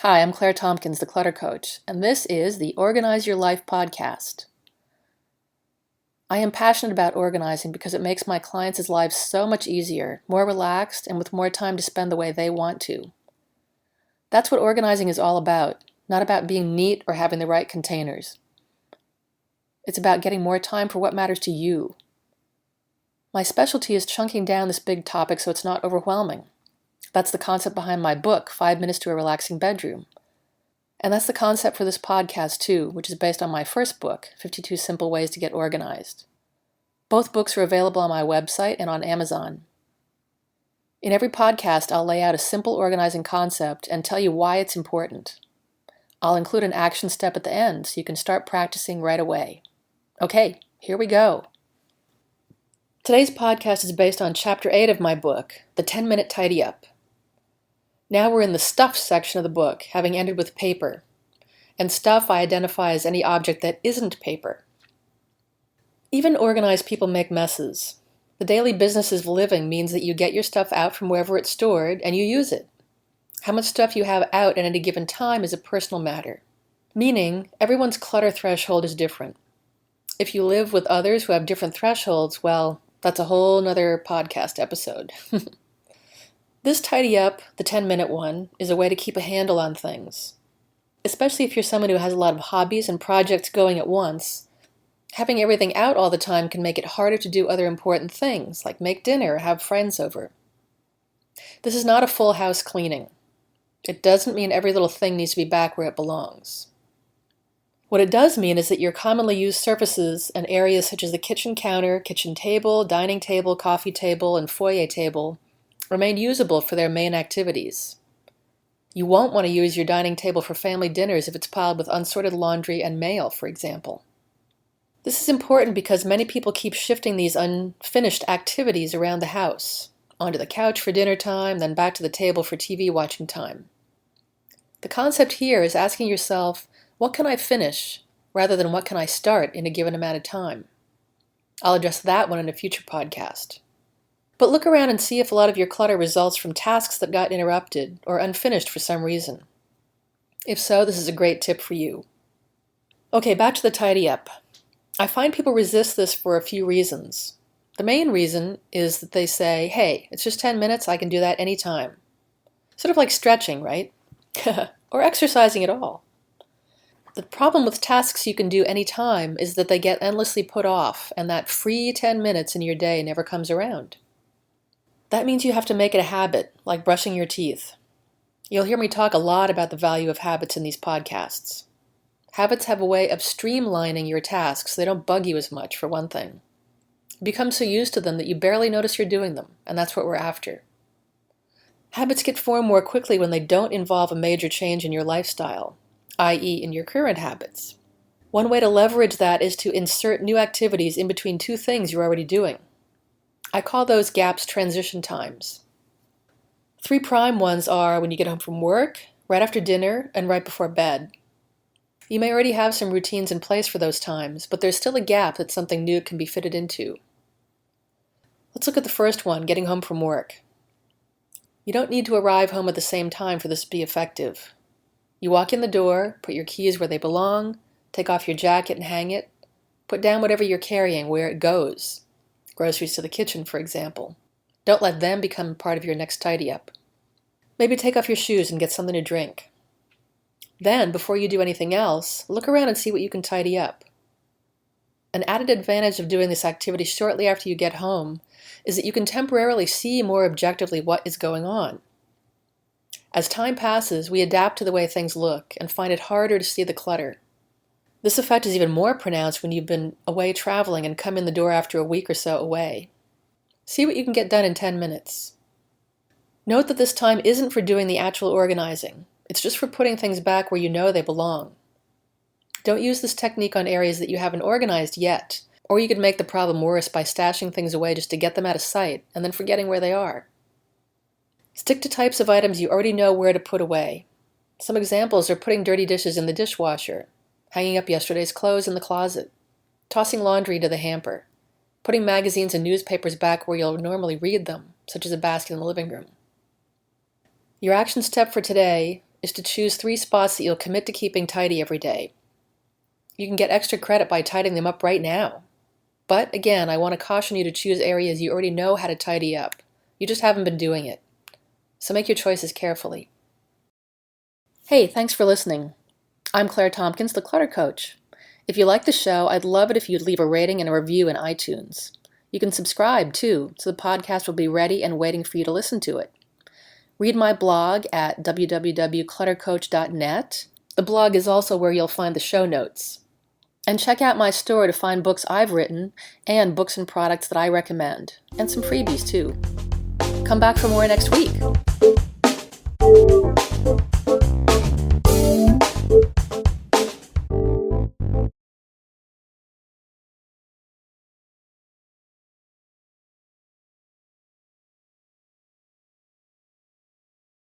Hi, I'm Claire Tompkins, the Clutter Coach, and this is the Organize Your Life podcast. I am passionate about organizing because it makes my clients' lives so much easier, more relaxed, and with more time to spend the way they want to. That's what organizing is all about, not about being neat or having the right containers. It's about getting more time for what matters to you. My specialty is chunking down this big topic so it's not overwhelming. That's the concept behind my book, 5 Minutes to a Relaxing Bedroom. And that's the concept for this podcast too, which is based on my first book, 52 Simple Ways to Get Organized. Both books are available on my website and on Amazon. In every podcast, I'll lay out a simple organizing concept and tell you why it's important. I'll include an action step at the end so you can start practicing right away. Okay, here we go. Today's podcast is based on Chapter 8 of my book, The 10-Minute Tidy Up. Now we're in the stuff section of the book, having ended with paper. And stuff I identify as any object that isn't paper. Even organized people make messes. The daily business of living means that you get your stuff out from wherever it's stored and you use it. How much stuff you have out at any given time is a personal matter. Meaning, everyone's clutter threshold is different. If you live with others who have different thresholds, well, that's a whole nother podcast episode. This tidy up, the 10-minute one, is a way to keep a handle on things. Especially if you're someone who has a lot of hobbies and projects going at once, having everything out all the time can make it harder to do other important things, like make dinner or have friends over. This is not a full house cleaning. It doesn't mean every little thing needs to be back where it belongs. What it does mean is that your commonly used surfaces and areas such as the kitchen counter, kitchen table, dining table, coffee table, and foyer table remain usable for their main activities. You won't want to use your dining table for family dinners if it's piled with unsorted laundry and mail, for example. This is important because many people keep shifting these unfinished activities around the house, onto the couch for dinner time, then back to the table for TV watching time. The concept here is asking yourself, what can I finish, rather than what can I start in a given amount of time? I'll address that one in a future podcast. But look around and see if a lot of your clutter results from tasks that got interrupted or unfinished for some reason. If so, this is a great tip for you. Okay, back to the tidy up. I find people resist this for a few reasons. The main reason is that they say, hey, it's just 10 minutes, I can do that anytime. Sort of like stretching, right? Or exercising at all. The problem with tasks you can do anytime is that they get endlessly put off, and that free 10 minutes in your day never comes around. That means you have to make it a habit, like brushing your teeth. You'll hear me talk a lot about the value of habits in these podcasts. Habits have a way of streamlining your tasks so they don't bug you as much, for one thing. You become so used to them that you barely notice you're doing them, and that's what we're after. Habits get formed more quickly when they don't involve a major change in your lifestyle, i.e. in your current habits. One way to leverage that is to insert new activities in between two things you're already doing. I call those gaps transition times. 3 prime ones are when you get home from work, right after dinner, and right before bed. You may already have some routines in place for those times, but there's still a gap that something new can be fitted into. Let's look at the first one, getting home from work. You don't need to arrive home at the same time for this to be effective. You walk in the door, put your keys where they belong, take off your jacket and hang it, put down whatever you're carrying where it goes. Groceries to the kitchen, for example. Don't let them become part of your next tidy up. Maybe take off your shoes and get something to drink. Then, before you do anything else, look around and see what you can tidy up. An added advantage of doing this activity shortly after you get home is that you can temporarily see more objectively what is going on. As time passes, we adapt to the way things look and find it harder to see the clutter. This effect is even more pronounced when you've been away traveling and come in the door after a week or so away. See what you can get done in 10 minutes. Note that this time isn't for doing the actual organizing. It's just for putting things back where you know they belong. Don't use this technique on areas that you haven't organized yet, or you could make the problem worse by stashing things away just to get them out of sight and then forgetting where they are. Stick to types of items you already know where to put away. Some examples are putting dirty dishes in the dishwasher, hanging up yesterday's clothes in the closet, tossing laundry into the hamper, putting magazines and newspapers back where you'll normally read them, such as a basket in the living room. Your action step for today is to choose 3 spots that you'll commit to keeping tidy every day. You can get extra credit by tidying them up right now. But again, I want to caution you to choose areas you already know how to tidy up. You just haven't been doing it. So make your choices carefully. Hey, thanks for listening. I'm Claire Tompkins, the Clutter Coach. If you like the show, I'd love it if you'd leave a rating and a review in iTunes. You can subscribe, too, so the podcast will be ready and waiting for you to listen to it. Read my blog at www.cluttercoach.net. The blog is also where you'll find the show notes. And check out my store to find books I've written and books and products that I recommend, and some freebies too. Come back for more next week.